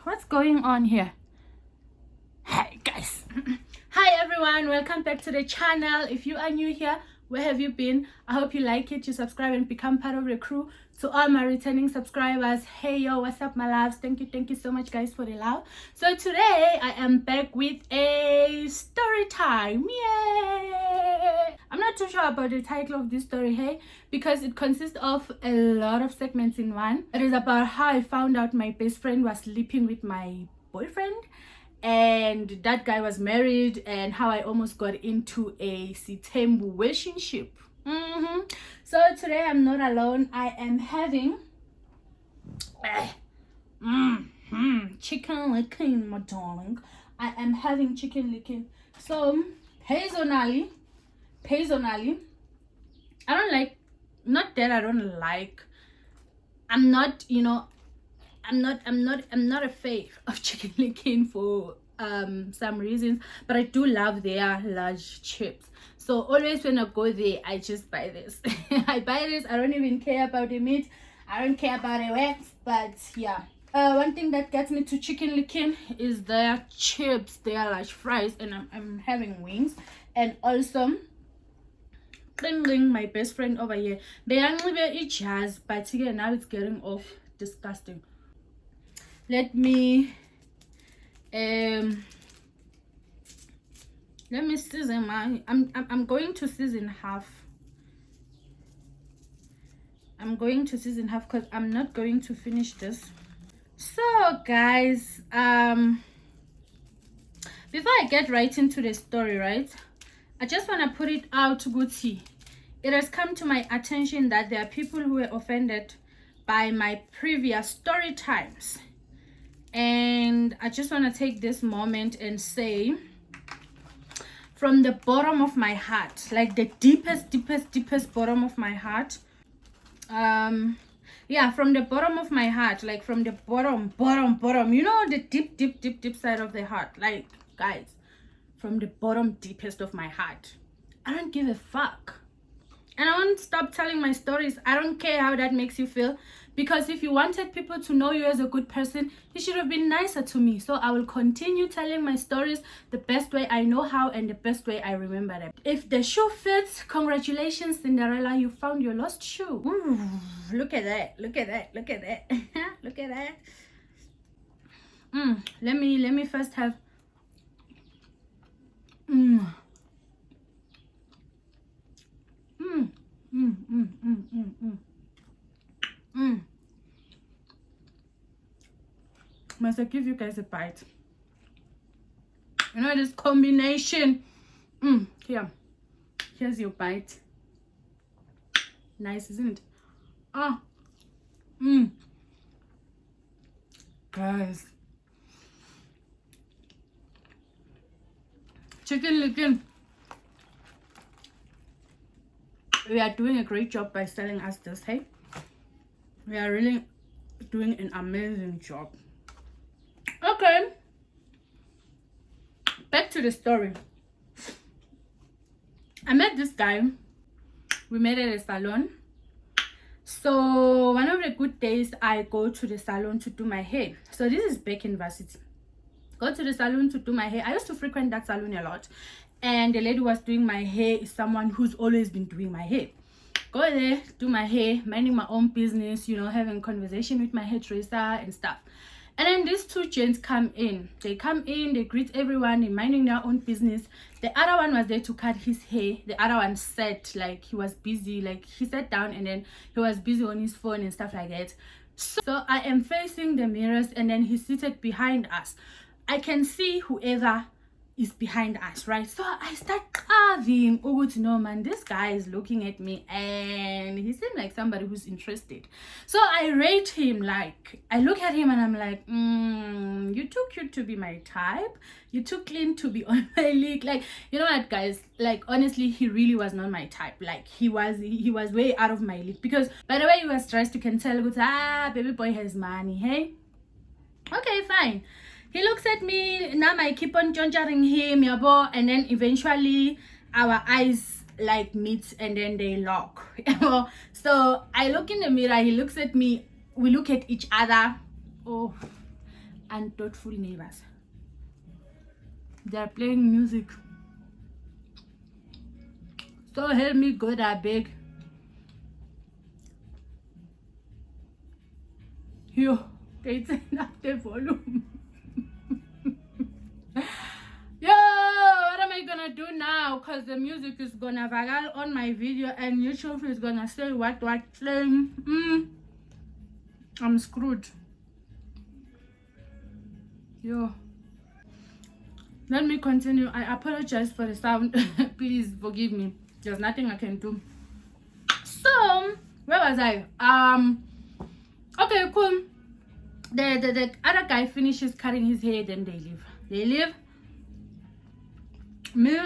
What's going on here? Hi guys. Hi everyone, welcome back to the channel. If you are new here, where have you been? I hope you like it, you subscribe and become part of the crew. To all my returning subscribers, hey yo, what's up my loves? Thank you so much guys for the love. So today I am back with a story time. Yay! I'm not too sure about the title of this story, hey, because it consists of a lot of segments in one. It is about how I found out my best friend was sleeping with my boyfriend, and that guy was married, and how I almost got into a sitembu relationship. So today I'm not alone. I am having chicken licking, my darling. I am having chicken licking. So personally, I don't like, not that I don't like, I'm not, you know, I'm not a fan of chicken licking for some reasons, but I do love their large chips. So always when I go there, I just buy this. I buy this. I don't even care about the meat. I don't care about the wax. But yeah, one thing that gets me to chicken licking is their chips, their large fries, and I'm having wings, and also my best friend over here. They only eat jazz, but again now it's getting off disgusting. Let me season my I'm going to season half. I'm going to season half because I'm not going to finish this. So guys, before I get right into the story, right, I just want to put it out, Gucci. It has come to my attention that there are people who were offended by my previous story times. And I just want to take this moment and say, from the bottom of my heart, like the deepest bottom of my heart, yeah, from the bottom of my heart, like from the bottom, you know, the deep side of the heart, like guys, from the bottom deepest of my heart, I don't give a fuck. And I won't stop telling my stories. I don't care how that makes you feel, because if you wanted people to know you as a good person, you should have been nicer to me. So I will continue telling my stories the best way I know how and the best way I remember them. If the shoe fits, congratulations Cinderella, you found your lost shoe. Ooh, look at that, look at that, look at that. Look at that. Let me first have Must I give you guys a bite? You know this combination. Here's your bite. Nice, isn't it? Guys, chicken licking. We are doing a great job by selling us this, hey? We are really doing an amazing job. Okay, back to the story. I met this guy. We met at a salon. So one of the good days, I go to the salon to do my hair. So this is back in varsity. Go to the salon to do my hair. I used to frequent that salon a lot, and the lady who was doing my hair is someone who's always been doing my hair. Go there, do my hair, minding my own business, you know, having conversation with my hairdresser and stuff. And then these two gents come in. They come in, they greet everyone, they minding their own business. The other one was there to cut his hair. The other one sat, like he was busy, like he sat down and then he was busy on his phone and stuff like that. So I am facing the mirrors, and then he's seated behind us. I can see whoever is behind us, right? So I start carving. Oh no man, this guy is looking at me and he seemed like somebody who's interested. So I rate him, like I look at him and I'm like, you too cute to be my type, you too clean to be on my league. Like, you know what guys, like honestly, he really was not my type. Like he was way out of my league, because by the way he was dressed, you can tell, baby boy has money, hey? Okay, fine. He looks at me, now I keep on conjuring him, yabo, and then eventually our eyes like meet and then they lock. So I look in the mirror, he looks at me, we look at each other, Oh, unthoughtful neighbors. They're playing music. So help me God, I beg. Yo, they turn up the volume. Yo, what am I gonna do now? Cause the music is gonna viral on my video and YouTube is gonna say what playing. I'm screwed. Yo, let me continue. I apologize for the sound. Please forgive me. There's nothing I can do. So where was I? Okay, cool. The other guy finishes cutting his hair, then they leave me.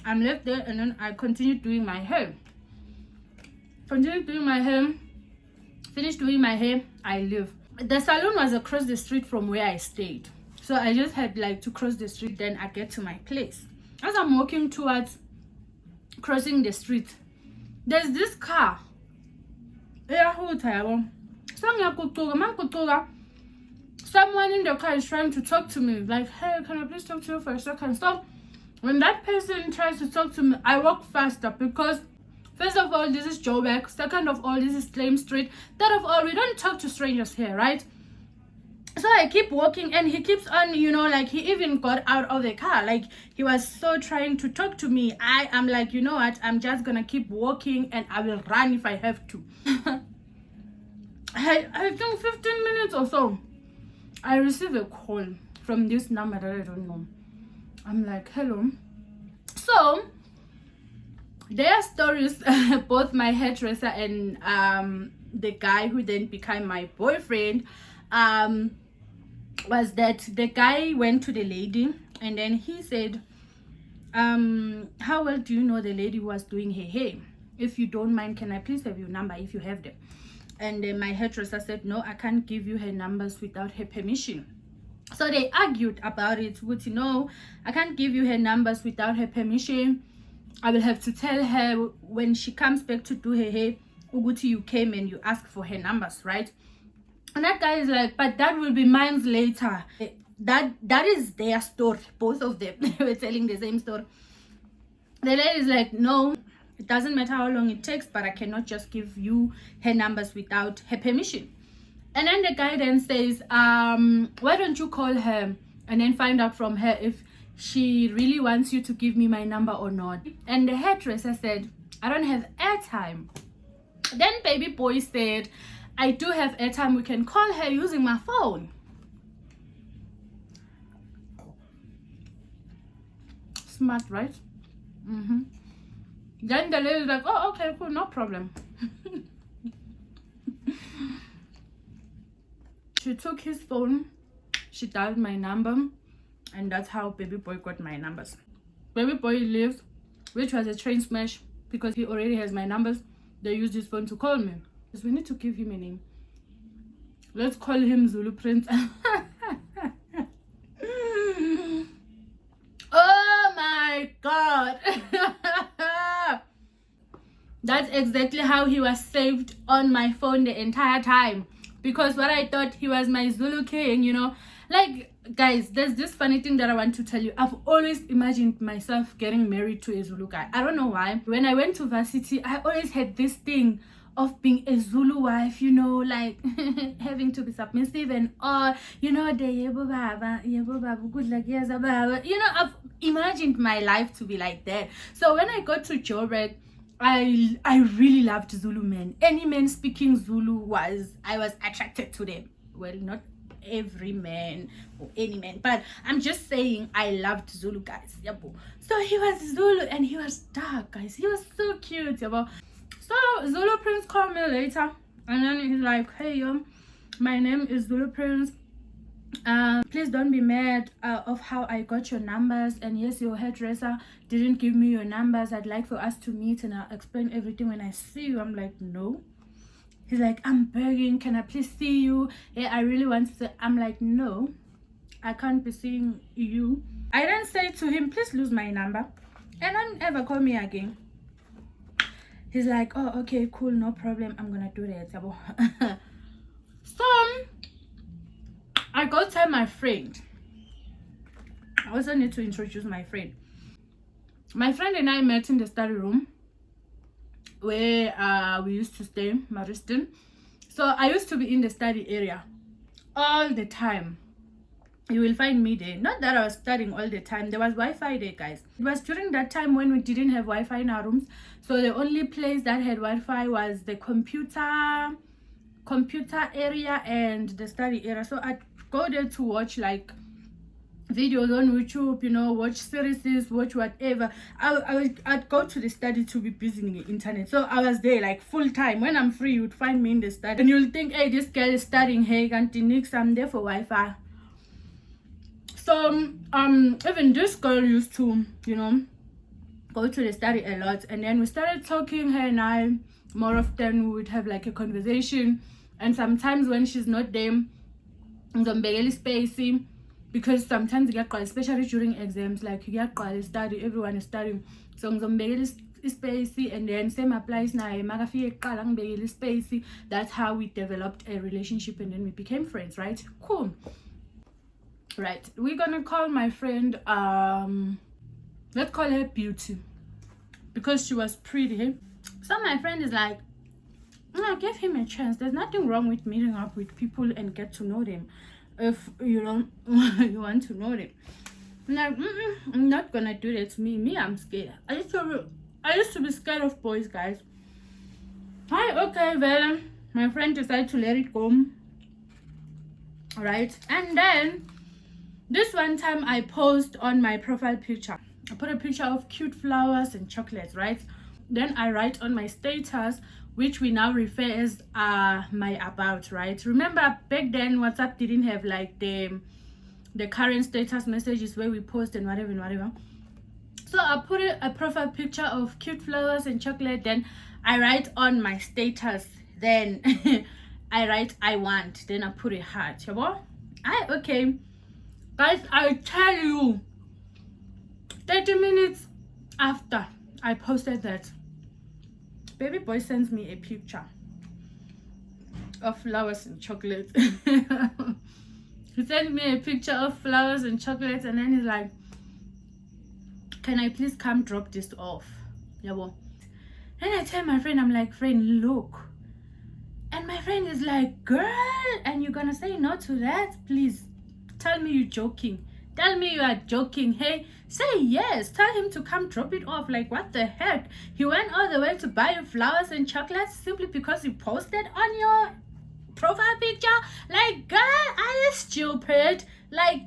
I'm left there, and then I continue doing my hair. Finish doing my hair, I leave. The salon was across the street from where I stayed, so I just had like to cross the street, then I get to my place. As I'm walking towards crossing the street, there's this car. Someone in the car is trying to talk to me, like, hey, can I please talk to you for a second? So when that person tries to talk to me, I walk faster because first of all, this is Joburg. Second of all, this is Claim Street. Third of all, we don't talk to strangers here, right? So I keep walking and he keeps on, like he even got out of the car. Like he was so trying to talk to me. I am like, you know what? I'm just gonna keep walking and I will run if I have to. I think 15 minutes or so, I receive a call from this number that I don't know. I'm like, hello. So their stories, both my hairdresser and the guy who then became my boyfriend, was that the guy went to the lady and then he said, how well do you know the lady who was doing her hair? If you don't mind, can I please have your number if you have them? And then my hairdresser said, no, I can't give you her numbers without her permission. So they argued about it. Would no, I can't give you her numbers without her permission. I will have to tell her when she comes back to do her hair, Uguti, you came and you asked for her numbers, right? And that guy is like, but that will be mine later. That is their story. Both of them were telling the same story. The lady is like, no, it doesn't matter how long it takes, but I cannot just give you her numbers without her permission. And then the guy then says, why don't you call her and then find out from her if she really wants you to give me my number or not? And the hairdresser said, I don't have airtime. Then baby boy said, I do have airtime. We can call her using my phone. Smart, right? Then the lady's like, oh, okay, cool, no problem. She took his phone, she dialed my number, and that's how baby boy got my numbers. Baby boy leaves, which was a train smash because he already has my numbers. They used his phone to call me. Because we need to give him a name. Let's call him Zulu Prince. Oh my god. That's exactly how he was saved on my phone the entire time. Because what I thought he was my Zulu king, Like, guys, there's this funny thing that I want to tell you. I've always imagined myself getting married to a Zulu guy. I don't know why. When I went to varsity, I always had this thing of being a Zulu wife, like having to be submissive and all, the yebo baba, good luck, yes, baba. I've imagined my life to be like that. So when I got to Joburg, I really loved Zulu men. Any man speaking Zulu I was attracted to them. Well, not every man or any man, but I'm just saying I loved Zulu guys. So he was Zulu and he was dark, guys. He was so cute. So Zulu Prince called me later and then he's like, hey, my name is Zulu Prince. Please don't be mad of how I got your numbers, and yes, your hairdresser didn't give me your numbers. I'd like for us to meet and I'll explain everything when I see you. I'm like, no. He's like, I'm begging, can I please see you? Yeah, I really want to. I'm like, no, I can't be seeing you. I then say to him, please lose my number and don't ever call me again. He's like, oh, okay, cool, no problem, I'm gonna do that. So I go tell my friend. I also need to introduce my friend. My friend and I met in the study room where we used to stay, Mariston. So I used to be in the study area all the time. You will find me there. Not that I was studying all the time. There was Wi-Fi there, guys. It was during that time when we didn't have Wi-Fi in our rooms. So the only place that had Wi-Fi was the computer area and the study area. So I'd go there to watch like videos on YouTube, you know, watch series, watch whatever. I'd go to the study to be busy in the internet. So I was there like full time. When I'm free, you would find me in the study. And you'll think, hey, this girl is studying. Hey, Auntie Nix, I'm there for Wi-Fi. So even this girl used to, you know, go to the study a lot. And then we started talking, her and I. More often we would have like a conversation. And sometimes when she's not there, I'm spacey. Because sometimes you get called, especially during exams, like you get called study, everyone is studying. So I'm spacey, and then same applies now. Spacey. That's how we developed a relationship, and then we became friends, right? Cool. Right, we're gonna call my friend let's call her Beauty, because she was pretty. So my friend is like, I gave him a chance. There's nothing wrong with meeting up with people and get to know them. If you don't you want to know them. I'm like, I'm not gonna do that to me. I'm scared. I used to be scared of boys, guys. Hi, okay, well, my friend decided to let it go. Right, and then this one time I post on my profile picture. I put a picture of cute flowers and chocolates, right? Then I write on my status, which we now refer as my about, right? Remember back then WhatsApp didn't have like the current status messages where we post and whatever. So I put a profile picture of cute flowers and chocolate. Then I write on my status. Then I write I want. Then I put a heart. Okay. Guys, I tell you, 30 minutes after I posted that, baby boy sends me a picture of flowers and chocolates. He sent me a picture of flowers and chocolates, and then he's like, can I please come drop this off? And I tell my friend, I'm like, friend, look. And my friend is like, girl, and you're gonna say no to that? Please tell me you're joking. Tell me you are joking. Hey, say yes. Tell him to come drop it off. Like, what the heck? He went all the way to buy you flowers and chocolates simply because you posted on your profile picture? Like, girl, are you stupid? Like,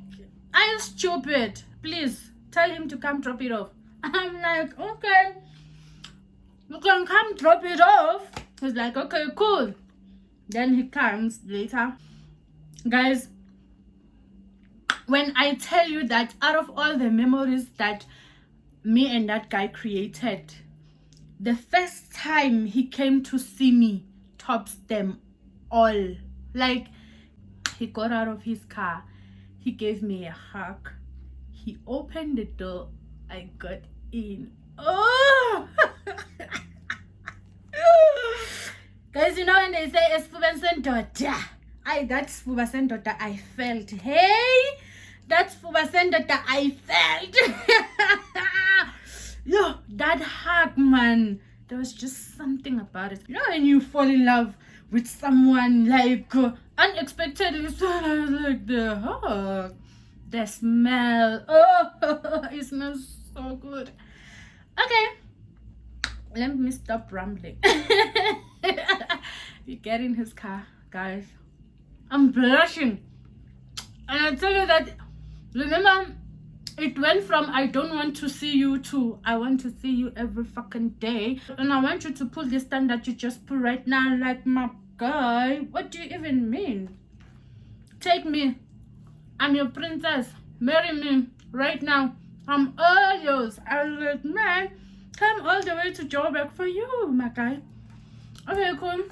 are you stupid? Please, tell him to come drop it off. I'm like, okay. You can come drop it off. He's like, okay, cool. Then he comes later. Guys, when I tell you that out of all the memories that me and that guy created, the first time he came to see me tops them all. Like, he got out of his car, he gave me a hug, he opened the door, I got in. Oh! Guys, you know when they say Esfuba Sendota, that Esfuba Sendota I felt. Hey, that's Esfuba Sendota I felt. Yo, that hug, man, there was just something about it. You know when you fall in love with someone, like unexpectedly, so I was like, the hug, the smell, oh, it smells so good. Okay, let me stop rambling. We get in his car, guys. I'm blushing, and I tell you that, remember, it went from I don't want to see you to I want to see you every fucking day. And I want you to pull this stand that you just put right now. Like, my guy, what do you even mean? Take me, I'm your princess, marry me right now, I'm all yours. I was like, man, come all the way to Joburg for you, my guy. Okay, cool.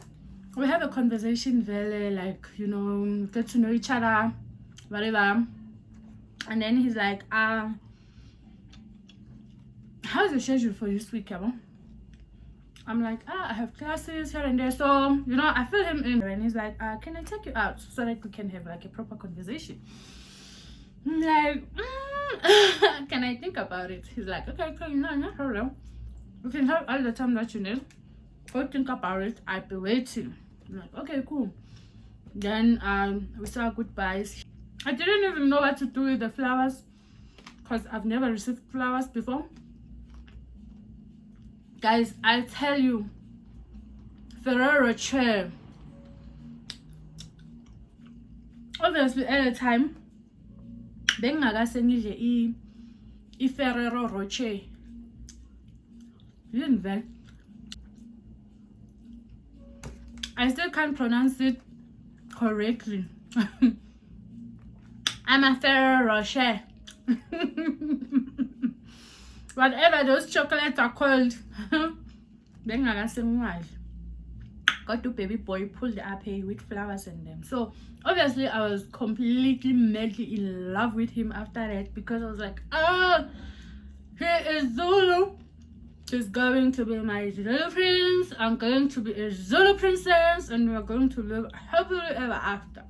We have a conversation, very like, you know, get to know each other, whatever. And then he's like, how's the schedule for this week, Yabo? I'm like, I have classes here and there, so you know, I fill him in, and he's like, can I take you out so that we can have like a proper conversation? I'm like, can I think about it? He's like, okay, no problem. You can have all the time that you need. Go think about it. I'll be waiting. I'm like, okay, cool. Then we saw goodbyes. I didn't even know what to do with the flowers because I've never received flowers before. Guys, I tell you, Ferrero Rocher. Obviously, at the time, bengingakasenidle I Ferrero Rocher. Didn't they? I still can't pronounce it correctly. I'm a Ferrero Rocher. Whatever those chocolates are called. Got to baby boy pulled up here with flowers in them. So obviously I was completely madly in love with him after that, because I was like, he is Zulu. He's going to be my Zulu prince. I'm going to be a Zulu princess, and we're going to live happily ever after.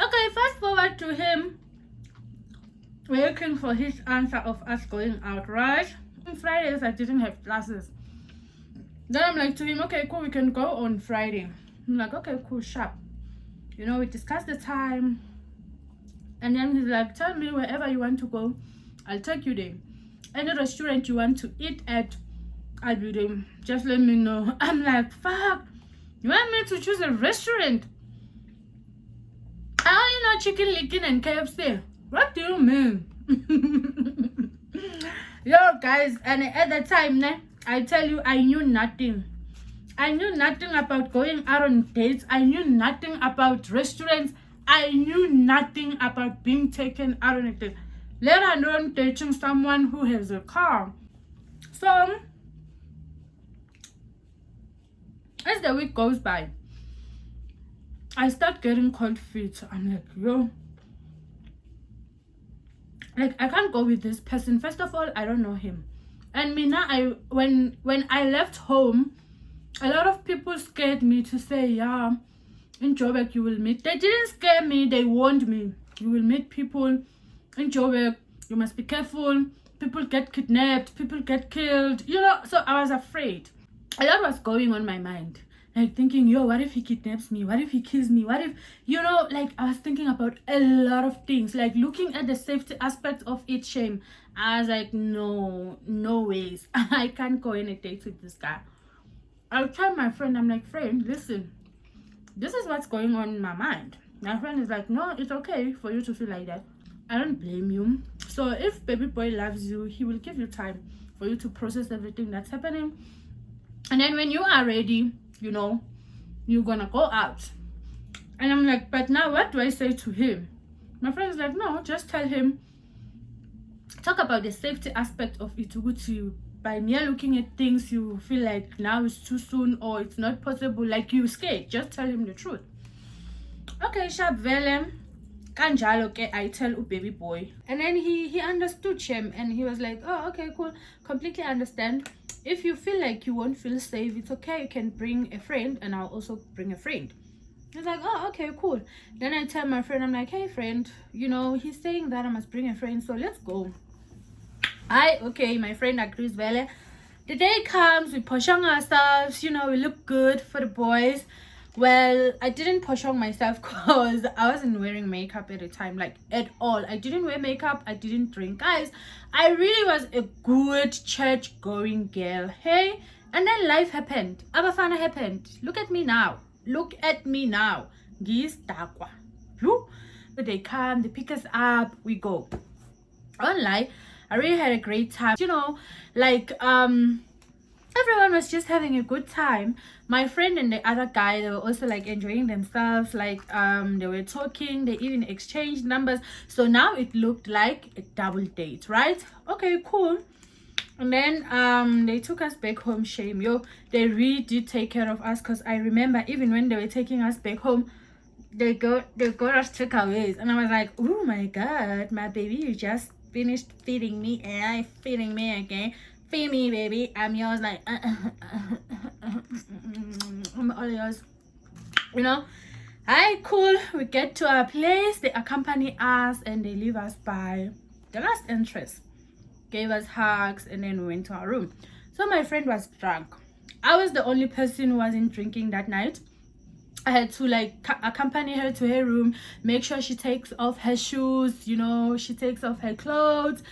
Okay, fast forward to him waiting for his answer of us going out, right? On Fridays I didn't have classes. Then I'm like to him, okay, cool, we can go on Friday. I'm like, okay, cool, sharp. You know, we discussed the time, and then he's like, tell me wherever you want to go, I'll take you there. Any restaurant you want to eat at, I'll be there. Just let me know. I'm like, fuck, you want me to choose a restaurant? I only know Chicken Licken and KFC. What do you mean? Yo, guys, and at the time, I tell you, I knew nothing. I knew nothing about going out on dates. I knew nothing about restaurants. I knew nothing about being taken out on a date, let alone dating someone who has a car. So, as the week goes by, I start getting cold feet. I'm like, yo, like, I can't go with this person. First of all, I don't know him. And me now, when I left home, a lot of people scared me to say, yeah, in Joburg you will meet. They didn't scare me, they warned me. You will meet people in Joburg. You must be careful. People get kidnapped. People get killed. You know, so I was afraid. A lot was going on my mind. Like thinking, yo, what if he kidnaps me? What if he kills me? What if, you know, like I was thinking about a lot of things. Like looking at the safety aspect of it, shame. I was like, no ways. I can't go on a date with this guy. I'll tell my friend, I'm like, friend, listen, this is what's going on in my mind. My friend is like, no, it's okay for you to feel like that. I don't blame you. So if baby boy loves you, he will give you time for you to process everything that's happening. And then when you are ready, you know, you're gonna go out. And I'm like, but now what do I say to him? My friend is like, no, just tell him. Talk about the safety aspect of it. By mere looking at things, you feel like now it's too soon or it's not possible, like you scared. Just tell him the truth. Okay, sharp vele. Kanjalo ke, I tell baby boy. And then he understood Shem, and he was like, oh, okay, cool. Completely understand. If you feel like you won't feel safe, it's okay. You can bring a friend, and I'll also bring a friend. He's like, oh, okay, cool. Then I tell my friend, I'm like, hey, friend, you know, he's saying that I must bring a friend, so let's go. Okay, my friend agrees, Vele. The day comes, we poshong ourselves, you know, we look good for the boys. Well, I didn't poshong myself because I wasn't wearing makeup at the time, like at all. I didn't wear makeup, I didn't drink. Guys, I really was a good church going girl, hey? And then life happened. Abafana happened. Look at me now. Look at me now. Giz dakwa. But they come, they pick us up, we go. Online, I really had a great time. You know, like everyone was just having a good time. My friend and the other guy, they were also like enjoying themselves. Like they were talking, they even exchanged numbers. So now it looked like a double date, right? Okay, cool. And then they took us back home. Shame, yo, they really did take care of us, because I remember even when they were taking us back home, they got us takeaways, and I was like, oh my god, my baby, you just finished feeding me and I feeding me again. feel me, baby, I'm yours. Like, I'm all yours. You know. Hi, cool. We get to our place. They accompany us and they leave us by the last entrance. Gave us hugs and then we went to our room. So my friend was drunk. I was the only person who wasn't drinking that night. I had to like accompany her to her room, make sure she takes off her shoes, you know, she takes off her clothes,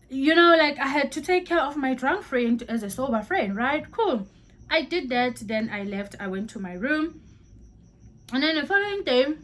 you know, like I had to take care of my drunk friend as a sober friend, right? Cool. I did that. Then I left. I went to my room. And then the following day,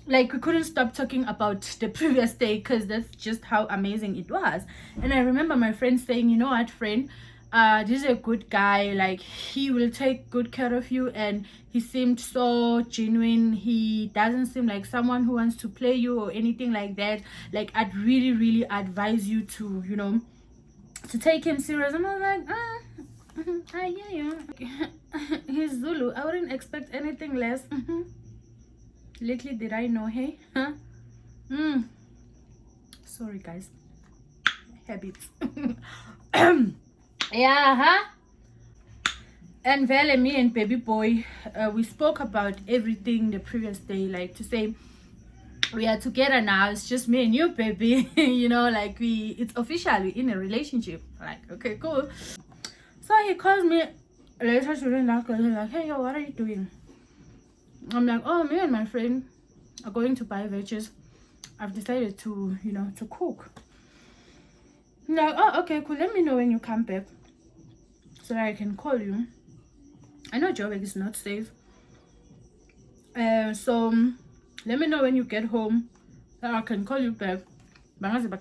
like, we couldn't stop talking about the previous day because that's just how amazing it was. And I remember my friend saying, you know what, friend, this is a good guy. Like, he will take good care of you. And he seemed so genuine. He doesn't seem like someone who wants to play you or anything like that. Like, I'd really, really advise you to, you know, to take him serious. And I was like, I hear you. He's Zulu. I wouldn't expect anything less. Lately did I know, hey? Huh? Sorry guys. Habits. Yeah, huh? And Vele, me and baby boy, we spoke about everything the previous day, like to say we are together now. It's just me and you, baby. You know, like it's officially in a relationship. Like, okay, cool. So he calls me later today and he's like, hey, yo, what are you doing? I'm like, oh, me and my friend are going to buy veggies. I've decided to, you know, to cook. I'm like, oh, okay, cool. Let me know when you come back so that I can call you. I know Joburg is not safe. So let me know when you get home so I can call you back. I'm like,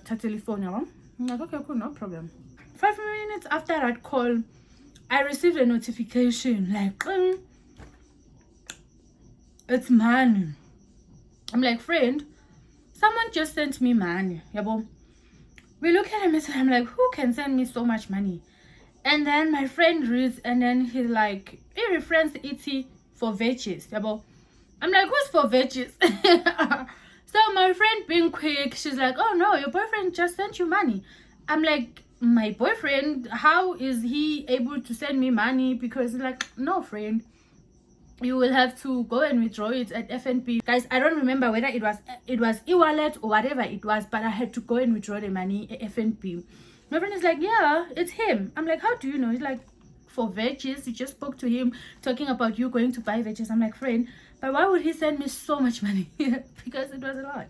okay, cool, no problem. 5 minutes after that call, I received a notification like, it's money. I'm like, friend, someone just sent me money. Yabo. We look at him and I'm like, who can send me so much money? And then my friend reads and then he's like, he referenced ET for veggies. Yabo. I'm like, who's for veggies? So my friend being quick, she's like, oh no, your boyfriend just sent you money. I'm like, my boyfriend, how is he able to send me money? Because like, no, friend, you will have to go and withdraw it at FNB. Guys, I don't remember whether it was e-wallet or whatever it was, but I had to go and withdraw the money at FNB. My friend is like, yeah, it's him. I'm like, how do you know? He's like, for veggies. You just spoke to him talking about you going to buy veggies. I'm like, friend, but why would he send me so much money? Because it was a lot.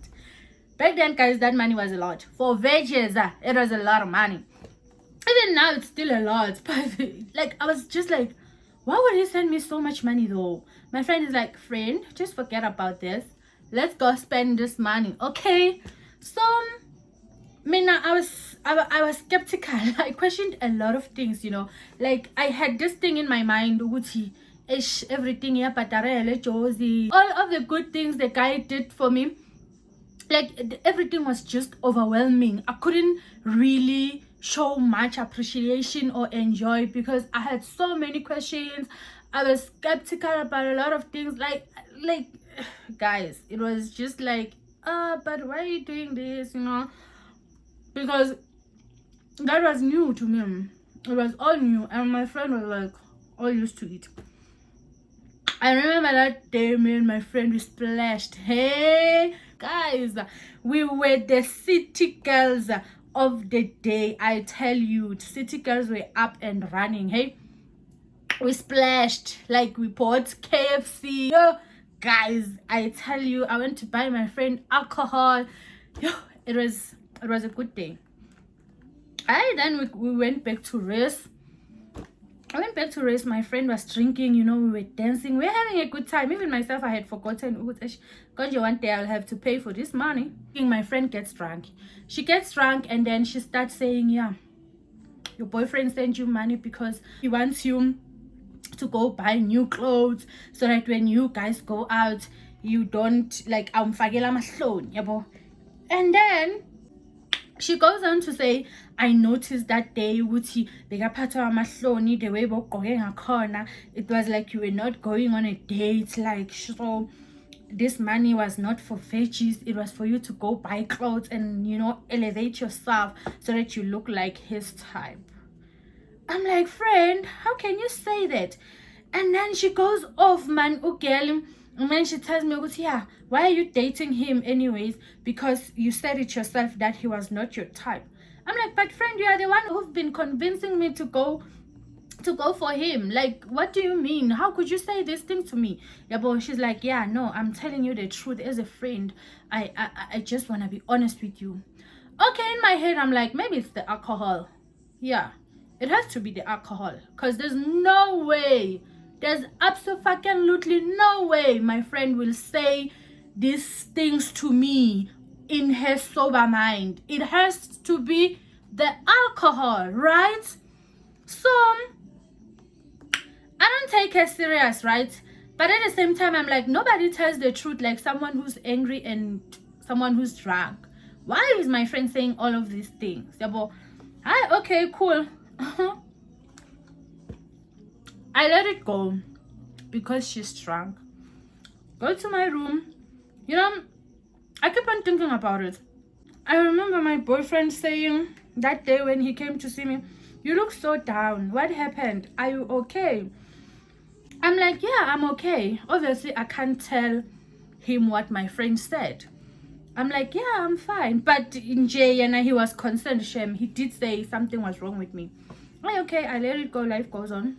Back then, guys, that money was a lot. For veggies, it was a lot of money. Even now, it's still a lot. But like, I was just like, why would he send me so much money though? My friend is like, friend, just forget about this. Let's go spend this money, okay? So, I was skeptical. I questioned a lot of things, you know. Like, I had this thing in my mind, everything, Josie, all of the good things the guy did for me. Like, everything was just overwhelming. I couldn't really show much appreciation or enjoy because I had so many questions. I was skeptical about a lot of things. Like guys, it was just like, but why are you doing this, you know? Because that was new to me. It was all new and my friend was like all used to it. I remember that day me and my friend we splashed. Hey guys, we were the city girls of the day. I tell you, city girls were up and running. Hey, we splashed, like we bought KFC. Yo, guys, I tell you, I went to buy my friend alcohol. Yo, it was a good day. Then we went back to race. I went back to race. My friend was drinking, you know, we were dancing, we were having a good time. Even myself, I had forgotten, because one day I'll have to pay for this money. My friend gets drunk. She gets drunk and then she starts saying, yeah, your boyfriend sent you money because he wants you to go buy new clothes so that when you guys go out, you don't like, and then she goes on to say, I noticed that day the way it was like you were not going on a date, like, so this money was not for veggies, it was for you to go buy clothes and, you know, elevate yourself so that you look like his type. I'm like, friend, how can you say that? And then she goes off, man, okay. And then she tells me, yeah, why are you dating him anyways? Because you said it yourself that he was not your type. I'm like, but friend, you are the one who've been convincing me to go for him. Like, what do you mean? How could you say this thing to me? Yeah, but she's like, yeah, no, I'm telling you the truth as a friend. I just want to be honest with you. Okay, in my head, I'm like, maybe it's the alcohol. Yeah, it has to be the alcohol, because there's no way, there's absolutely no way my friend will say these things to me in her sober mind. It has to be the alcohol, right? So I don't take her serious, right? But at the same time, I'm like, nobody tells the truth like someone who's angry and someone who's drunk. Why is my friend saying all of these things? Yeah, but okay, cool. I let it go because she's drunk. Go to my room. You know, I keep on thinking about it. I remember my boyfriend saying that day when he came to see me, you look so down. What happened? Are you okay? I'm like, yeah, I'm okay. Obviously, I can't tell him what my friend said. I'm like, yeah, I'm fine. But in Jay, and he was concerned, Shem. He did say something was wrong with me. I'm like, okay, I let it go. Life goes on.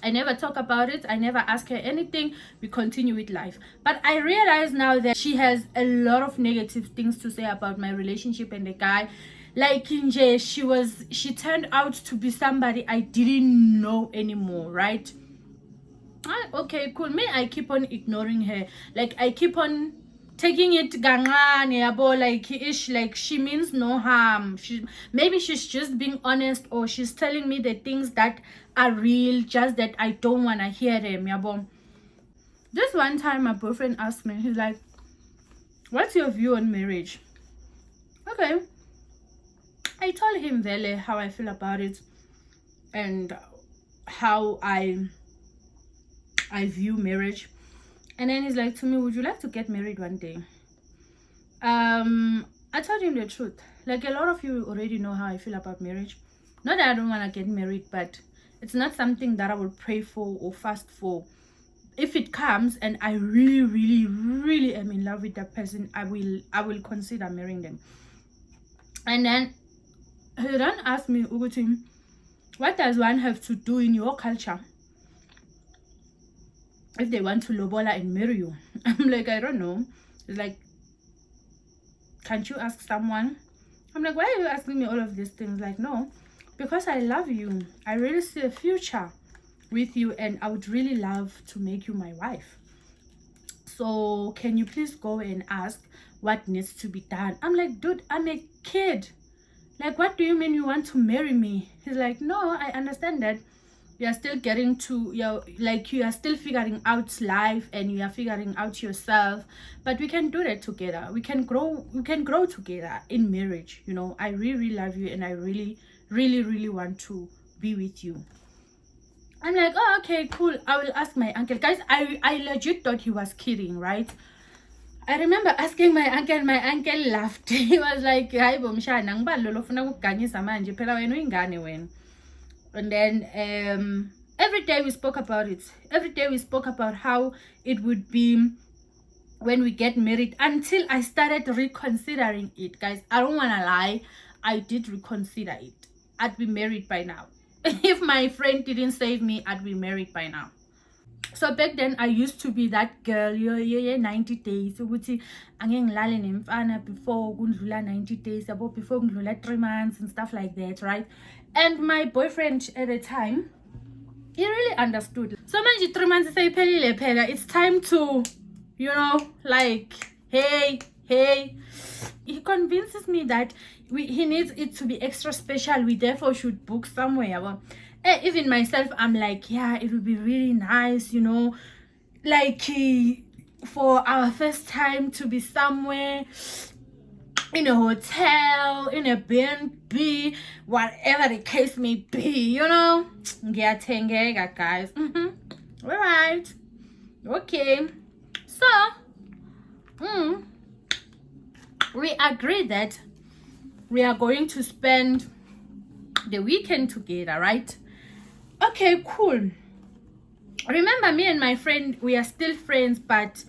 I never talk about it. I never ask her anything. We continue with life. But I realize now that she has a lot of negative things to say about my relationship and the guy. Like in Jay, she turned out to be somebody I didn't know anymore, right? Okay, cool. Me, I keep on ignoring her. Like, I keep on taking it gangane yabo, like ish, like she means no harm. Maybe she's just being honest, or she's telling me the things that are real, just that I don't want to hear them, yabo. Just one time my boyfriend asked me, he's like, what's your view on marriage? Okay, I told him Vele how I feel about it and how I view marriage. And then he's like to me, would you like to get married one day? I told him the truth. Like, a lot of you already know how I feel about marriage. Not that I don't want to get married, but it's not something that I will pray for or fast for. If it comes and I really, really, really am in love with that person, I will consider marrying them. And then he then asked me, Ugutim, what does one have to do in your culture if they want to lobola and marry you? I'm like, I don't know. It's like, can't you ask someone? I'm like, why are you asking me all of these things? Like, no, because I love you. I really see a future with you, and I would really love to make you my wife. So can you please go and ask what needs to be done? I'm like, dude, I'm a kid. Like, what do you mean you want to marry me? He's like, no, I understand that you are still getting to you are still figuring out life and you are figuring out yourself, but we can do that together. We can grow together in marriage. You know, I really, really love you, and I really, really, really want to be with you. I'm like, oh, okay, cool. I will ask my uncle. Guys, I legit thought he was kidding, right? I remember asking my uncle, and my uncle laughed. He was like, hayi bo mshana, ngibani lo ofuna ukuganyisa manje, phela wena uyingane wena. And then every day we spoke about it. Every day we spoke about how it would be when we get married, until I started reconsidering it. Guys, I don't want to lie, I did reconsider it. I'd be married by now. If my friend didn't save me, I'd be married by now. So back then I used to be that girl, 90 days ukuthi angeke ngilale nemfana before kundlula 90 days, before kundlula 3 months and stuff like that, right? And my boyfriend at the time, he really understood. So manje 3 months seyiphelile phela, it's time to, you know, like, hey, he convinces me that he needs it to be extra special. We therefore should book somewhere. Well, even myself, I'm like, yeah, it would be really nice, you know, like for our first time to be somewhere in a hotel, in a B&B, whatever the case may be, you know. Guys. All right, okay. So mm, we agreed that we are going to spend the weekend together, right? Okay, cool. Remember, me and my friend, we are still friends, but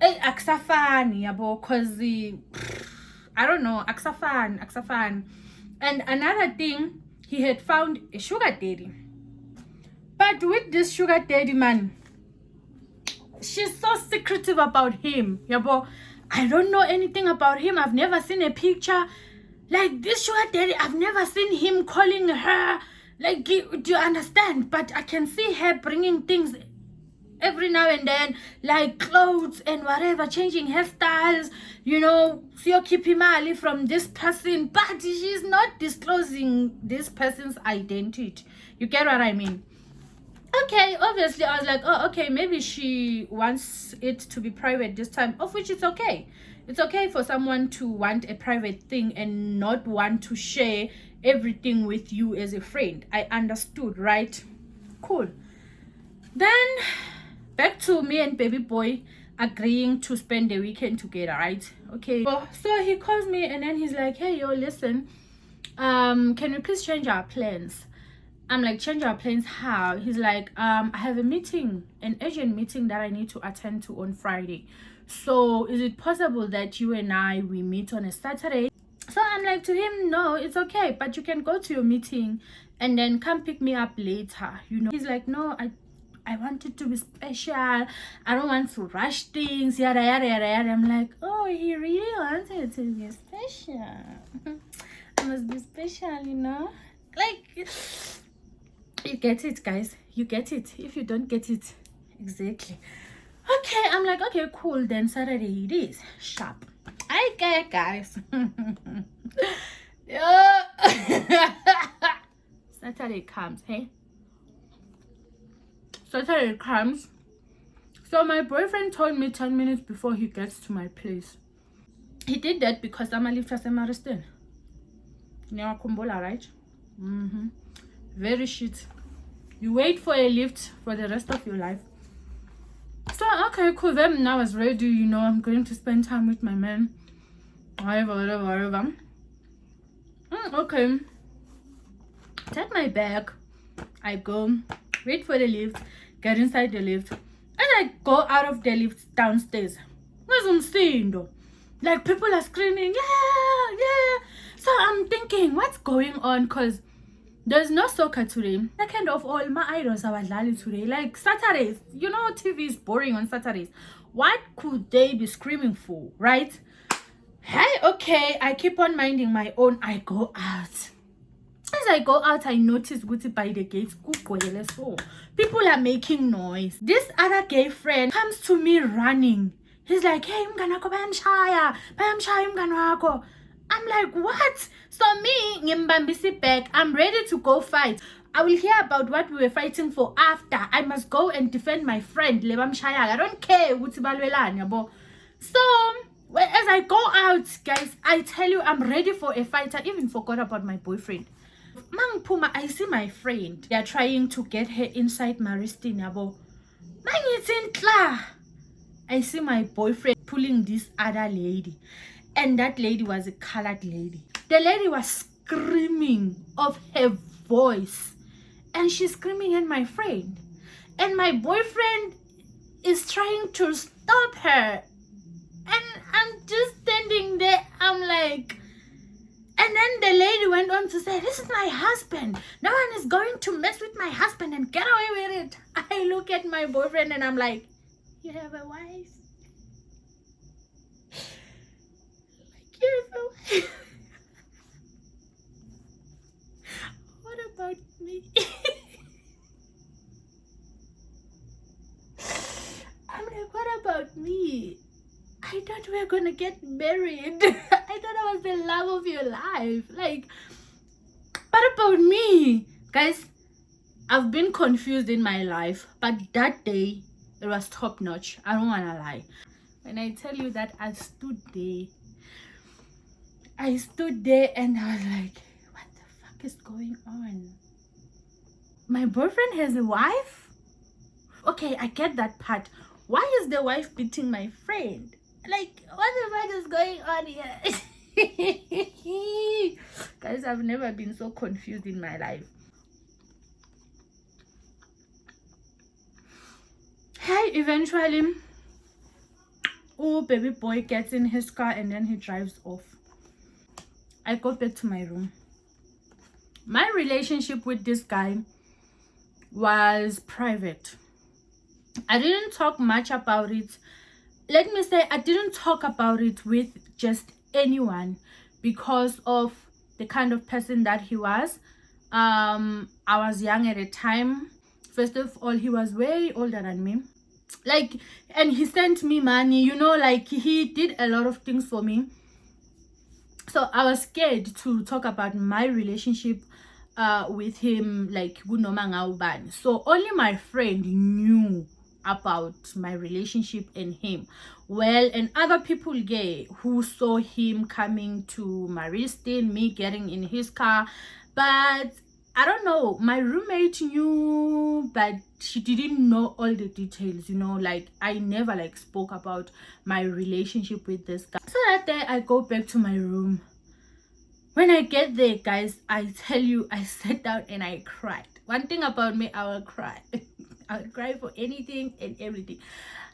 aksafani yabo, cause I don't know, aksafan. And another thing, he had found a sugar daddy. But with this sugar daddy man, she's so secretive about him, yabo. I don't know anything about him. I've never seen a picture. Like this sugar daddy, I've never seen him calling her. Like, do you understand? But I can see her bringing things every now and then, like clothes and whatever, changing hairstyles, you know, Mali from this person, but she's not disclosing this person's identity. You get what I mean? Okay, obviously I was like, oh, okay, maybe she wants it to be private this time, of which it's okay. It's okay for someone to want a private thing and not want to share everything with you as a friend. I understood, right? Cool. Then back to me and baby boy agreeing to spend the weekend together, right? Okay, so he calls me and then he's like, hey, yo, listen, can we please change our plans? I'm like, change our plans how? He's like, I have a meeting, an urgent meeting that I need to attend to on Friday. So is it possible that you and we meet on a Saturday? So I'm like to him, no, it's okay, but you can go to your meeting and then come pick me up later, you know. He's like, no, I want it to be special. I don't want to rush things, yada yada yada yada. I'm like, oh, he really wants it to be special. It must be special, you know. Like, you get it, guys. You get it. If you don't get it, exactly. Okay, I'm like, okay, cool. Then Saturday it is. Sharp. I get, guys. Saturday comes, hey? Saturday comes. So my boyfriend told me 10 minutes before he gets to my place. He did that because I'm a lift as a Maristan. Kumbola, right? Very shit. You wait for a lift for the rest of your life. So okay, cool. Then now I was ready, you know, I'm going to spend time with my man. Whatever. Okay. Take my bag. I go, wait for the lift, get inside the lift, and I go out of the lift downstairs. Like people are screaming, yeah. So I'm thinking, what's going on? Because there's no soccer today. Second of all, my idols are today. Like Saturdays, you know, TV is boring on Saturdays. What could they be screaming for, right? Hey, okay, I keep on minding my own. I go out. As I go out, I notice by the gates, people are making noise. This other gay friend comes to me running. He's like, hey, I'm like, what? So me, ngimbambisi back, I'm ready to go fight. I will hear about what we were fighting for after. I must go and defend my friend. I don't care. So as I go out, guys, I tell you, I'm ready for a fight. I even forgot about my boyfriend. Mang Puma, I see my friend. They are trying to get her inside Maristin. I see my boyfriend pulling this other lady. And that lady was a colored lady. The lady was screaming of her voice. And she's screaming at my friend. And my boyfriend is trying to stop her. And I'm just standing there. I'm like... And then the lady went on to say, this is my husband. No one is going to mess with my husband and get away with it. I look at my boyfriend and I'm like, you have a wife? You have a wife? What about me? I'm like, what about me? I thought we were gonna get married. I thought I was the love of your life. Like, what about me? Guys, I've been confused in my life, but that day, it was top notch. I don't wanna lie. When I tell you that I stood there and I was like, what the fuck is going on? My boyfriend has a wife? Okay, I get that part. Why is the wife beating my friend? Like, what the fuck is going on here? Guys, I've never been so confused in my life. Hey, eventually, oh, baby boy gets in his car and then he drives off. I go back to my room. My relationship with this guy was private. I didn't talk much about it. Let me say, I didn't talk about it with just anyone because of the kind of person that he was. I was young at the time. First of all, he was way older than me. Like, and he sent me money, you know, like he did a lot of things for me. So I was scared to talk about my relationship with him, like so only my friend knew about my relationship and him. Well, and other people gay who saw him coming to Maristin, me getting in his car, but I don't know, my roommate knew, but she didn't know all the details, you know, like I never like spoke about my relationship with this guy. So that day I go back to my room. When I get there, guys, I tell you, I sat down and I cried. One thing about me, I will cry. I will cry for anything and everything.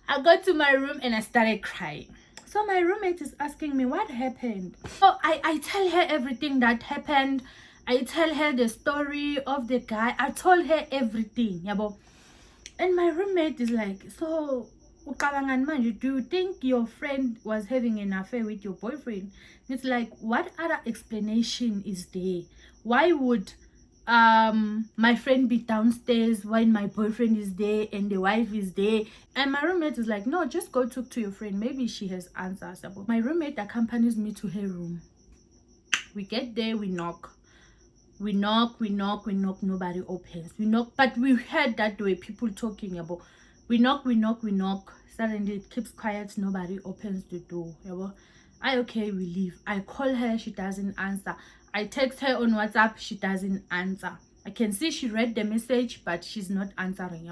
I got to my room and I started crying. So my roommate is asking me what happened. So I tell her everything that happened. I tell her the story of the guy. I told her everything. And my roommate is like, so do you think your friend was having an affair with your boyfriend? It's like, what other explanation is there? Why would my friend be downstairs when my boyfriend is there and the wife is there? And my roommate is like, no, just go talk to your friend, maybe she has answers. My roommate accompanies me to her room. We get there, we knock, nobody opens. We knock, but we heard that there were people talking about. We knock. Suddenly it keeps quiet, nobody opens the door. Okay, we leave. I call her, she doesn't answer. I text her on WhatsApp, she doesn't answer. I can see she read the message, but she's not answering.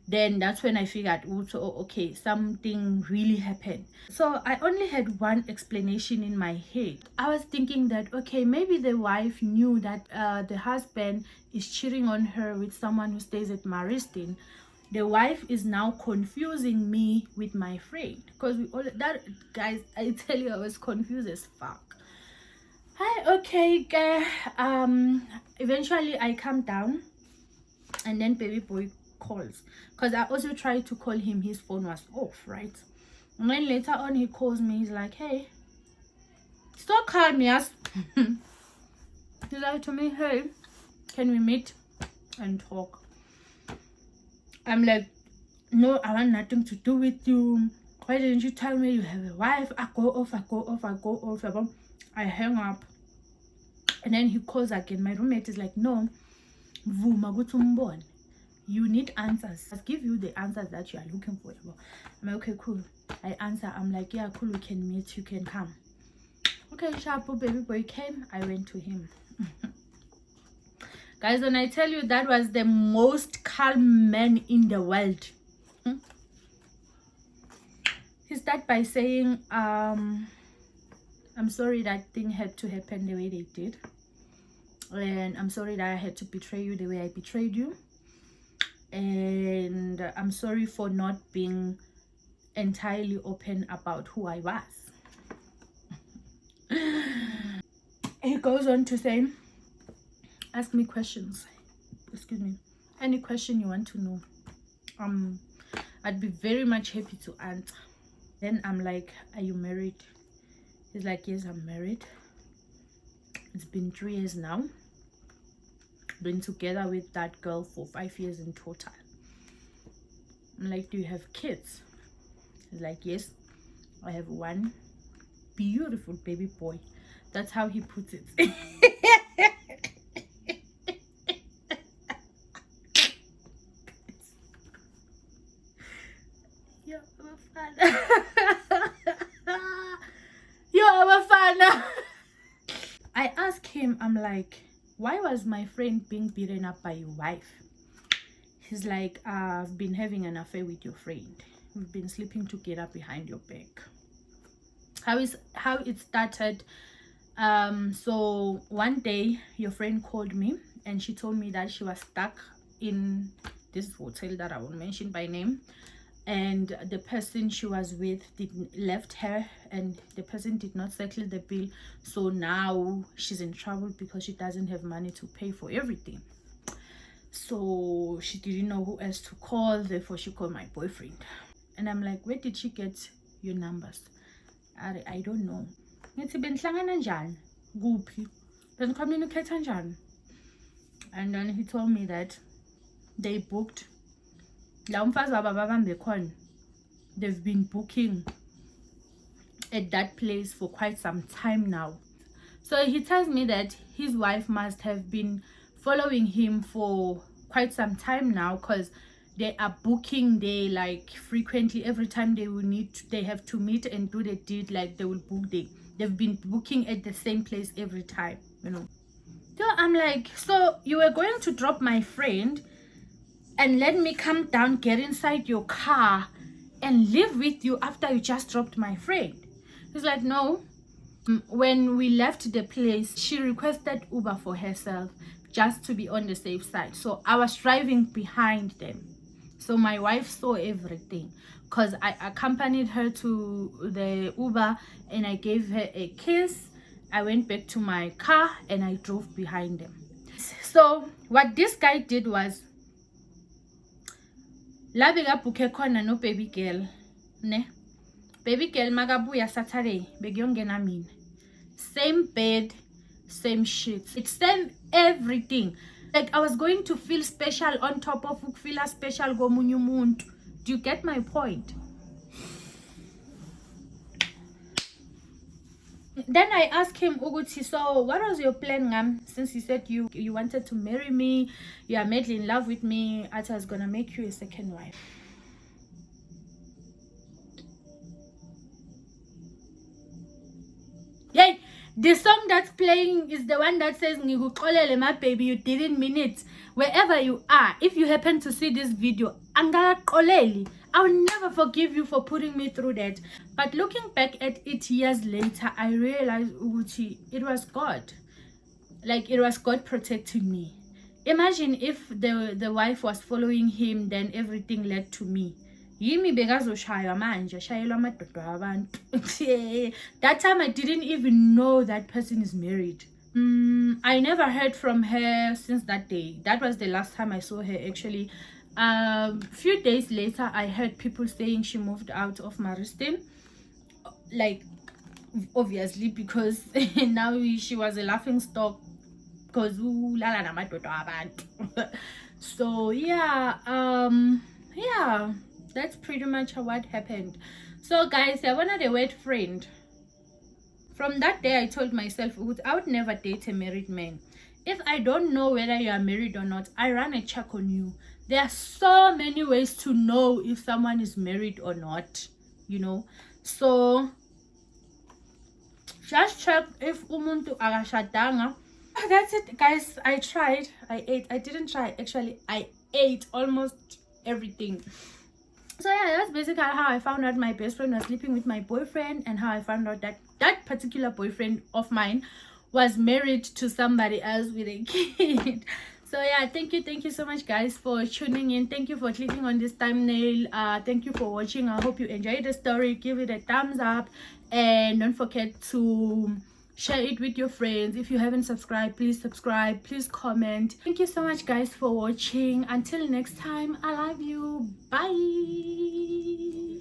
Then that's when I figured, oh, okay, something really happened. So I only had one explanation in my head. I was thinking that, okay, maybe the wife knew that the husband is cheating on her with someone who stays at Maristin. The wife is now confusing me with my friend, because we all that, guys, I tell you, I was confused as fuck. Hi, okay, eventually I calm down, and then baby boy calls, because I also tried to call him, his phone was off, right? And then later on he calls me, he's like, hey, still calm, yes. He's like to me, hey, can we meet and talk? I'm like, no, I want nothing to do with you. Why didn't you tell me you have a wife? I go off. I hang up. And then he calls again. My roommate is like, no, you need answers. I'll give you the answers that you are looking for. I'm like, okay, cool. I answer. I'm like, yeah, cool, we can meet. You can come. Okay, Shapo, baby boy came. I went to him. Guys, when I tell you, that was the most calm man in the world. He started by saying, I'm sorry that thing had to happen the way they did. And I'm sorry that I had to betray you the way I betrayed you. And I'm sorry for not being entirely open about who I was. He goes on to say, ask me questions, excuse me, any question you want to know, I'd be very much happy to answer. Then I'm like, are you married? He's like, yes, I'm married. It's been 3 years now. Been together with that girl for 5 years in total. I'm like, do you have kids? He's like, yes, I have one beautiful baby boy. That's how he puts it. I asked him, I'm like, why was my friend being beaten up by your wife? He's like, I've been having an affair with your friend. We've been sleeping together behind your back. how it started. So one day your friend called me and she told me that she was stuck in this hotel that I won't mention by name, and the person she was with left her, and the person did not settle the bill. So now she's in trouble because she doesn't have money to pay for everything. So she didn't know who else to call, therefore she called my boyfriend. And I'm like, where did she get your numbers? I don't know. And then he told me that they booked, they've been booking at that place for quite some time now. So he tells me that his wife must have been following him for quite some time now, because they are booking there like frequently. Every time they have to meet and do the deed, like they will book there. They've been booking at the same place every time, you know. So I'm like, so you were going to drop my friend and let me come down, get inside your car and live with you after you just dropped my friend? He's like, no. When we left the place, she requested Uber for herself just to be on the safe side. So I was driving behind them. So my wife saw everything, because I accompanied her to the Uber and I gave her a kiss. I went back to my car and I drove behind them. So what this guy did was, la bekabuke khona no baby girl, ne? Baby girl magabuya Saturday, begiyongena mina. Same bed, same sheets, it's same everything. Like I was going to feel special on top of feel special gomunye umuntu. Do you get my point? Then I asked him, Uguti, so what was your plan, Ngam? Since you said you wanted to marry me, you are madly in love with me, I was gonna make you a second wife. Yay! The song that's playing is the one that says, Ngikuxolele my baby, you didn't mean it. Wherever you are, if you happen to see this video, Angakaxoleli, I will never forgive you for putting me through that. But looking back at it years later, I realized, Uguti, it was God. Like, it was God protecting me. Imagine if the wife was following him, then everything led to me. That time I didn't even know that person is married. I never heard from her since that day. That was the last time I saw her, actually. Few days later, I heard people saying she moved out of Mariston. Like, obviously, because now she was a laughing stock. So yeah, yeah, that's pretty much what happened. So guys, I wanted a word friend. From that day, I told myself I would never date a married man. If I don't know whether you are married or not, I run a check on you. There are so many ways to know if someone is married or not, you know. So just check if umuntu akashadanga. That's it, guys. I tried. I ate. I didn't try, actually. I ate almost everything. So yeah, that's basically how I found out my best friend was sleeping with my boyfriend, and how I found out that that particular boyfriend of mine was married to somebody else with a kid. So yeah, thank you so much, guys, for tuning in. Thank you for clicking on this thumbnail. Thank you for watching. I hope you enjoyed the story. Give it a thumbs up, and don't forget to share it with your friends. If you haven't subscribed, please subscribe, please comment. Thank you so much, guys, for watching. Until next time, I love you. Bye.